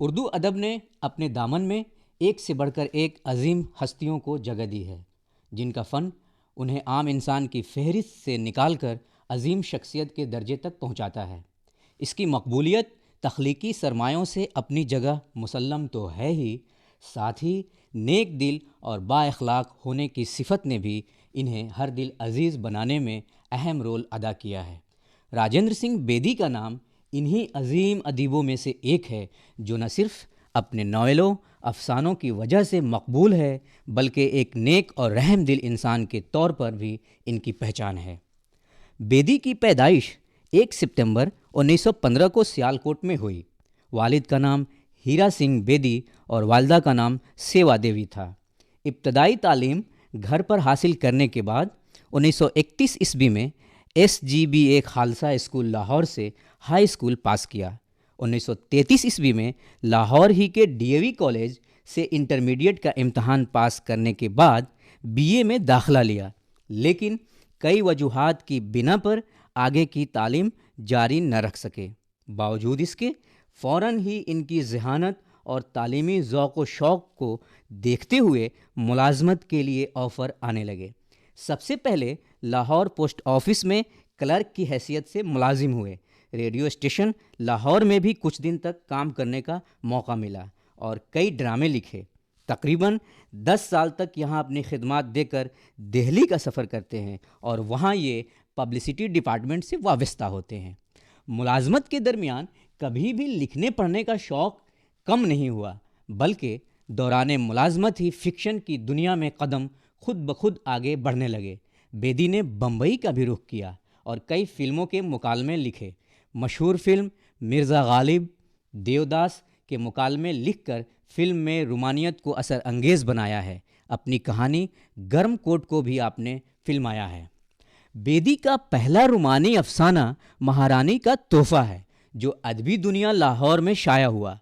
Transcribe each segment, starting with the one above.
اردو ادب نے اپنے دامن میں ایک سے بڑھ کر ایک عظیم ہستیوں کو جگہ دی ہے، جن کا فن انہیں عام انسان کی فہرست سے نکال کر عظیم شخصیت کے درجے تک پہنچاتا ہے۔ اس کی مقبولیت تخلیقی سرمایوں سے اپنی جگہ مسلم تو ہے ہی، ساتھ ہی نیک دل اور با اخلاق ہونے کی صفت نے بھی انہیں ہر دل عزیز بنانے میں اہم رول ادا کیا ہے۔ راجندر سنگھ بیدی کا نام انہی عظیم ادیبوں میں سے ایک ہے جو نہ صرف اپنے ناولوں افسانوں کی وجہ سے مقبول ہے، بلکہ ایک نیک اور رحم دل انسان کے طور پر بھی ان کی پہچان ہے۔ بیدی کی پیدائش 1 ستمبر 1915 کو سیالکوٹ میں ہوئی۔ والد کا نام ہیرا سنگھ بیدی اور والدہ کا نام سیوا دیوی تھا۔ ابتدائی تعلیم گھر پر حاصل کرنے کے بعد 1931 عیسوی میں SGBA خالصہ اسکول لاہور سے ہائی اسکول پاس کیا۔ 1933 عیسوی میں لاہور ہی کے DAV کالج سے انٹرمیڈیٹ کا امتحان پاس کرنے کے بعد BA میں داخلہ لیا، لیکن کئی وجوہات کی بنا پر آگے کی تعلیم جاری نہ رکھ سکے۔ باوجود اس کے فوراً ہی ان کی ذہانت اور تعلیمی ذوق و شوق کو دیکھتے ہوئے ملازمت کے لیے آفر آنے لگے۔ سب سے پہلے لاہور پوسٹ آفس میں کلرک کی حیثیت سے ملازم ہوئے۔ ریڈیو اسٹیشن لاہور میں بھی کچھ دن تک کام کرنے کا موقع ملا اور کئی ڈرامے لکھے۔ تقریباً 10 سال تک یہاں اپنی خدمات دے کر دہلی کا سفر کرتے ہیں اور وہاں یہ پبلسٹی ڈپارٹمنٹ سے وابستہ ہوتے ہیں۔ ملازمت کے درمیان کبھی بھی لکھنے پڑھنے کا شوق کم نہیں ہوا، بلکہ دوران ملازمت ہی فکشن کی دنیا میں قدم خود بخود آگے بڑھنے لگے۔ بیدی نے بمبئی کا بھی رخ کیا اور کئی فلموں کے مکالمے لکھے۔ مشہور فلم مرزا غالب دیوداس کے مکالمے لکھ کر فلم میں رومانیت کو اثر انگیز بنایا ہے۔ اپنی کہانی گرم کوٹ کو بھی آپ نے فلمایا ہے۔ بیدی کا پہلا رومانی افسانہ مہارانی کا تحفہ ہے، جو ادبی دنیا لاہور میں شائع ہوا۔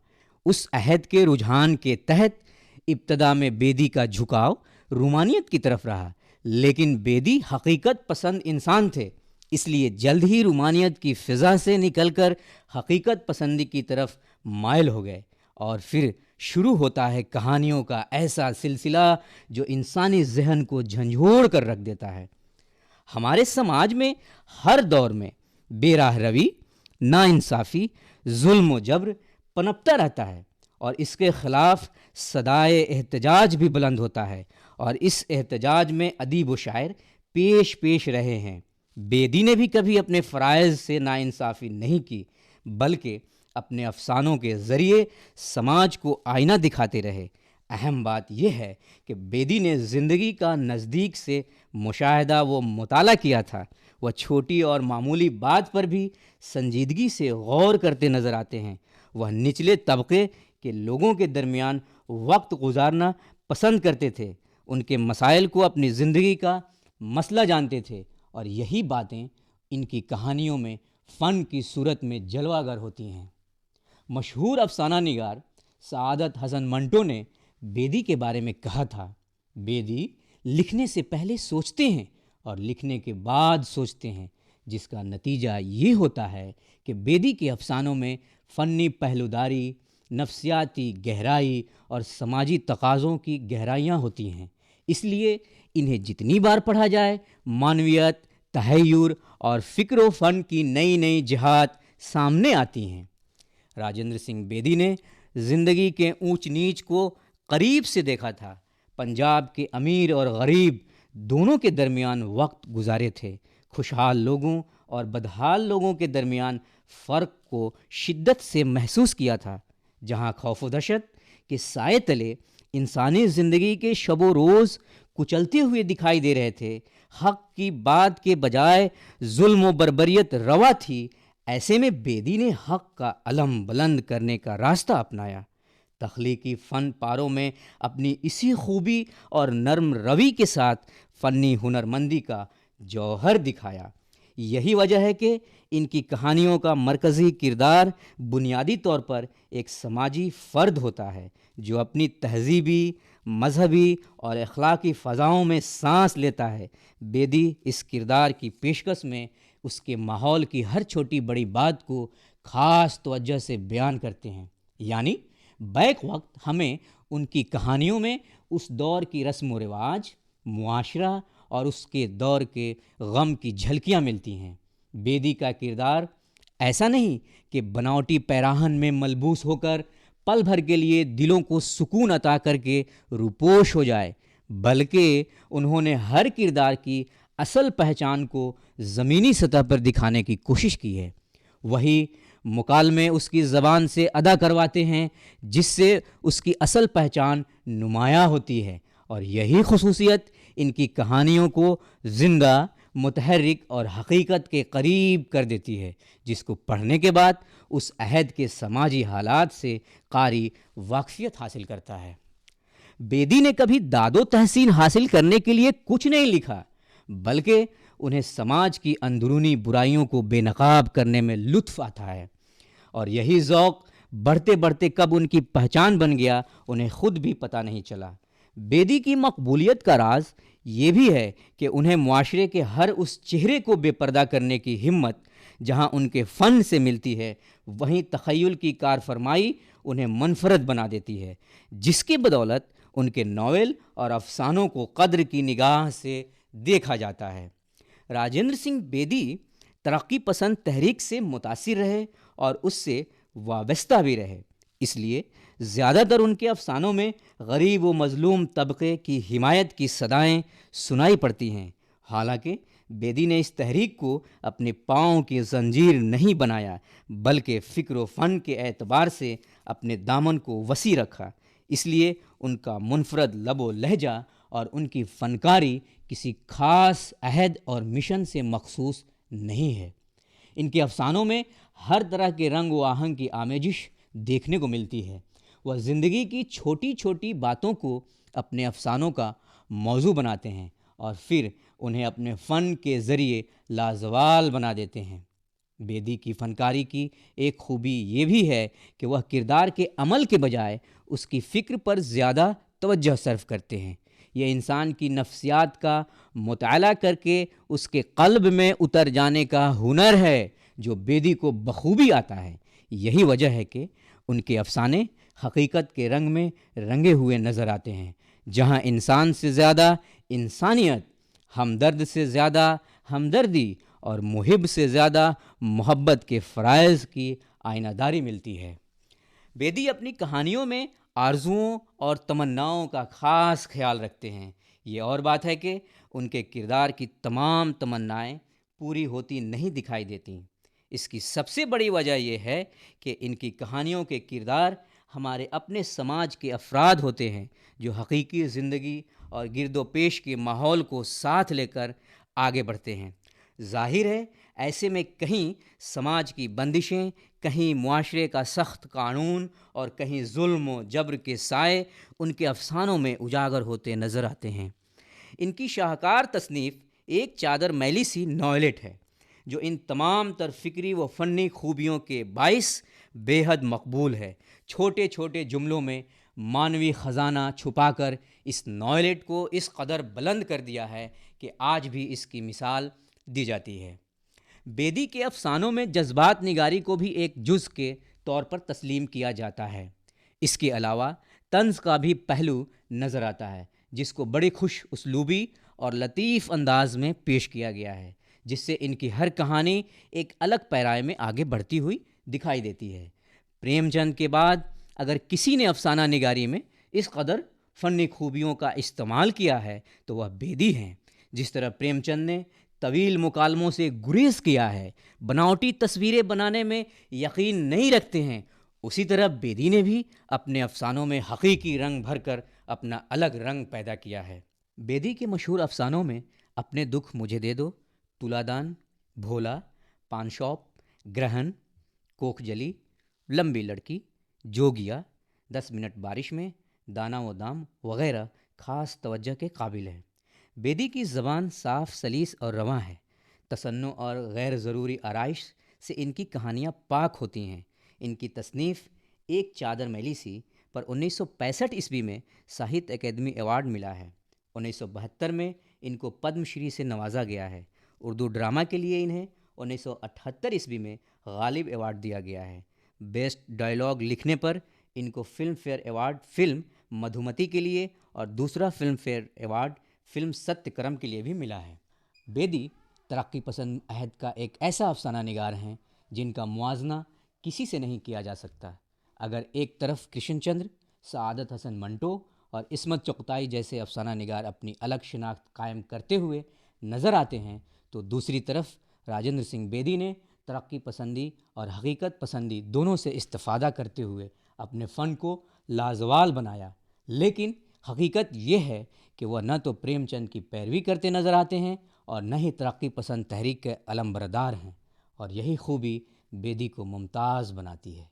اس عہد کے رجحان کے تحت ابتدا میں بیدی کا جھکاؤ رومانیت کی طرف رہا، لیکن بیدی حقیقت پسند انسان تھے، اس لیے جلد ہی رومانیت کی فضا سے نکل کر حقیقت پسندی کی طرف مائل ہو گئے، اور پھر شروع ہوتا ہے کہانیوں کا ایسا سلسلہ جو انسانی ذہن کو جھنجھوڑ کر رکھ دیتا ہے۔ ہمارے سماج میں ہر دور میں بے راہ روی، ناانصافی، ظلم و جبر پنپتا رہتا ہے، اور اس کے خلاف صدائے احتجاج بھی بلند ہوتا ہے، اور اس احتجاج میں ادیب و شاعر پیش رہے ہیں۔ بیدی نے بھی کبھی اپنے فرائض سے ناانصافی نہیں کی، بلکہ اپنے افسانوں کے ذریعے سماج کو آئینہ دکھاتے رہے۔ اہم بات یہ ہے کہ بیدی نے زندگی کا نزدیک سے مشاہدہ و مطالعہ کیا تھا۔ وہ چھوٹی اور معمولی بات پر بھی سنجیدگی سے غور کرتے نظر آتے ہیں۔ وہ نچلے طبقے کے لوگوں کے درمیان وقت گزارنا پسند کرتے تھے، ان کے مسائل کو اپنی زندگی کا مسئلہ جانتے تھے، اور یہی باتیں ان کی کہانیوں میں فن کی صورت میں جلوہ گر ہوتی ہیں۔ مشہور افسانہ نگار سعادت حسن منٹو نے بیدی کے بارے میں کہا تھا، بیدی لکھنے سے پہلے سوچتے ہیں اور لکھنے کے بعد سوچتے ہیں، جس کا نتیجہ یہ ہوتا ہے کہ بیدی کے افسانوں میں فنی پہلوداری، نفسیاتی گہرائی اور سماجی تقاضوں کی گہرائیاں ہوتی ہیں۔ اس لیے انہیں جتنی بار پڑھا جائے، معنویت، تحیر اور فکر و فن کی نئی نئی جہات سامنے آتی ہیں۔ راجندر سنگھ بیدی نے زندگی کے اونچ نیچ کو قریب سے دیکھا تھا۔ پنجاب کے امیر اور غریب دونوں کے درمیان وقت گزارے تھے۔ خوشحال لوگوں اور بدحال لوگوں کے درمیان فرق کو شدت سے محسوس کیا تھا۔ جہاں خوف و دہشت کے سائے تلے انسانی زندگی کے شب و روز کچلتے ہوئے دکھائی دے رہے تھے، حق کی بات کے بجائے ظلم و بربریت روا تھی، ایسے میں بیدی نے حق کا علم بلند کرنے کا راستہ اپنایا۔ تخلیقی فن پاروں میں اپنی اسی خوبی اور نرم روی کے ساتھ فنی ہنرمندی کا جوہر دکھایا۔ یہی وجہ ہے کہ ان کی کہانیوں کا مرکزی کردار بنیادی طور پر ایک سماجی فرد ہوتا ہے جو اپنی تہذیبی، مذہبی اور اخلاقی فضاؤں میں سانس لیتا ہے۔ بیدی اس کردار کی پیشکش میں اس کے ماحول کی ہر چھوٹی بڑی بات کو خاص توجہ سے بیان کرتے ہیں، یعنی بیک وقت ہمیں ان کی کہانیوں میں اس دور کی رسم و رواج، معاشرہ اور اس کے دور کے غم کی جھلکیاں ملتی ہیں۔ بیدی کا کردار ایسا نہیں کہ بناوٹی پیراہن میں ملبوس ہو کر پل بھر کے لیے دلوں کو سکون عطا کر کے روپوش ہو جائے، بلکہ انہوں نے ہر کردار کی اصل پہچان کو زمینی سطح پر دکھانے کی کوشش کی ہے۔ وہی مکالمے اس کی زبان سے ادا کرواتے ہیں جس سے اس کی اصل پہچان نمایاں ہوتی ہے، اور یہی خصوصیت ان کی کہانیوں کو زندہ، متحرک اور حقیقت کے قریب کر دیتی ہے، جس کو پڑھنے کے بعد اس عہد کے سماجی حالات سے قاری واقفیت حاصل کرتا ہے۔ بیدی نے کبھی داد و تحسین حاصل کرنے کے لیے کچھ نہیں لکھا، بلکہ انہیں سماج کی اندرونی برائیوں کو بے نقاب کرنے میں لطف آتا ہے، اور یہی ذوق بڑھتے بڑھتے کب ان کی پہچان بن گیا انہیں خود بھی پتہ نہیں چلا۔ بیدی کی مقبولیت کا راز یہ بھی ہے کہ انہیں معاشرے کے ہر اس چہرے کو بے پردہ کرنے کی ہمت جہاں ان کے فن سے ملتی ہے، وہیں تخیل کی کار فرمائی انہیں منفرد بنا دیتی ہے، جس کی بدولت ان کے ناول اور افسانوں کو قدر کی نگاہ سے دیکھا جاتا ہے۔ راجندر سنگھ بیدی ترقی پسند تحریک سے متاثر رہے اور اس سے وابستہ بھی رہے، اس لیے زیادہ تر ان کے افسانوں میں غریب و مظلوم طبقے کی حمایت کی صدائیں سنائی پڑتی ہیں۔ حالانکہ بیدی نے اس تحریک کو اپنے پاؤں کی زنجیر نہیں بنایا، بلکہ فکر و فن کے اعتبار سے اپنے دامن کو وسیع رکھا، اس لیے ان کا منفرد لب و لہجہ اور ان کی فنکاری کسی خاص عہد اور مشن سے مخصوص نہیں ہے۔ ان کے افسانوں میں ہر طرح کے رنگ و آہنگ کی آمیزش دیکھنے کو ملتی ہے۔ وہ زندگی کی چھوٹی چھوٹی باتوں کو اپنے افسانوں کا موضوع بناتے ہیں اور پھر انہیں اپنے فن کے ذریعے لازوال بنا دیتے ہیں۔ بیدی کی فنکاری کی ایک خوبی یہ بھی ہے کہ وہ کردار کے عمل کے بجائے اس کی فکر پر زیادہ توجہ صرف کرتے ہیں۔ یہ انسان کی نفسیات کا مطالعہ کر کے اس کے قلب میں اتر جانے کا ہنر ہے جو بیدی کو بخوبی آتا ہے۔ یہی وجہ ہے کہ ان کے افسانے حقیقت کے رنگ میں رنگے ہوئے نظر آتے ہیں، جہاں انسان سے زیادہ انسانیت، ہمدرد سے زیادہ ہمدردی اور محب سے زیادہ محبت کے فرائض کی آئینہ داری ملتی ہے۔ بیدی اپنی کہانیوں میں آرزوؤں اور تمناؤں کا خاص خیال رکھتے ہیں۔ یہ اور بات ہے کہ ان کے کردار کی تمام تمنائیں پوری ہوتی نہیں دکھائی دیتی۔ اس کی سب سے بڑی وجہ یہ ہے کہ ان کی کہانیوں کے کردار ہمارے اپنے سماج کے افراد ہوتے ہیں، جو حقیقی زندگی اور گرد و پیش کے ماحول کو ساتھ لے کر آگے بڑھتے ہیں۔ ظاہر ہے ایسے میں کہیں سماج کی بندشیں، کہیں معاشرے کا سخت قانون اور کہیں ظلم و جبر کے سائے ان کے افسانوں میں اجاگر ہوتے نظر آتے ہیں۔ ان کی شاہکار تصنیف ایک چادر میلی سی ناولٹ ہے، جو ان تمام تر فکری و فنی خوبیوں کے باعث بے حد مقبول ہے۔ چھوٹے چھوٹے جملوں میں مانوی خزانہ چھپا کر اس ناولٹ کو اس قدر بلند کر دیا ہے کہ آج بھی اس کی مثال دی جاتی ہے۔ بیدی کے افسانوں میں جذبات نگاری کو بھی ایک جز کے طور پر تسلیم کیا جاتا ہے۔ اس کے علاوہ طنز کا بھی پہلو نظر آتا ہے، جس کو بڑی خوش اسلوبی اور لطیف انداز میں پیش کیا گیا ہے، جس سے ان کی ہر کہانی ایک الگ پیرائے میں آگے بڑھتی ہوئی دکھائی دیتی ہے۔ پریم چند کے بعد اگر کسی نے افسانہ نگاری میں اس قدر فنی خوبیوں کا استعمال کیا ہے تو وہ بیدی ہیں۔ جس طرح پریم چند نے طویل مکالموں سے گریز کیا ہے، بناوٹی تصویریں بنانے میں یقین نہیں رکھتے ہیں، اسی طرح بیدی نے بھی اپنے افسانوں میں حقیقی رنگ بھر کر اپنا الگ رنگ پیدا کیا ہے۔ بیدی کے مشہور افسانوں میں اپنے دکھ مجھے دے دو، تلادان، بھولا، پان شاپ، گرہن، کوکھ جلی، لمبی لڑکی، جوگیا، 10 منٹ بارش میں، دانا و دام وغیرہ خاص توجہ کے قابل ہیں۔ بیدی کی زبان صاف، سلیس اور رواں ہے۔ تصنع اور غیر ضروری آرائش سے ان کی کہانیاں پاک ہوتی ہیں۔ ان کی تصنیف ایک چادر میلی سی پر 1965 عیسوی میں ساہتیہ اکیڈمی ایوارڈ ملا ہے۔ 1972 میں ان کو پدم شری سے نوازا گیا ہے۔ اردو ڈرامہ کے لیے انہیں 1978 عیسوی میں غالب ایوارڈ دیا گیا ہے۔ بیسٹ ڈائیلاگ لکھنے پر ان کو فلم فیئر ایوارڈ فلم مدھومتی کے لیے اور دوسرا فلم فیئر ایوارڈ فلم ستیہ کرم کے لیے بھی ملا ہے۔ بیدی ترقی پسند عہد کا ایک ایسا افسانہ نگار ہیں جن کا موازنہ کسی سے نہیں کیا جا سکتا۔ اگر ایک طرف کرشن چندر، سعادت حسن منٹو اور عصمت چغتائی جیسے افسانہ نگار اپنی الگ شناخت قائم کرتے ہوئے نظر آتے ہیں، تو دوسری طرف راجندر سنگھ بیدی نے ترقی پسندی اور حقیقت پسندی دونوں سے استفادہ کرتے ہوئے اپنے فن کو لازوال بنایا۔ لیکن حقیقت یہ ہے کہ وہ نہ تو پریم چند کی پیروی کرتے نظر آتے ہیں اور نہ ہی ترقی پسند تحریک کے علم بردار ہیں، اور یہی خوبی بیدی کو ممتاز بناتی ہے۔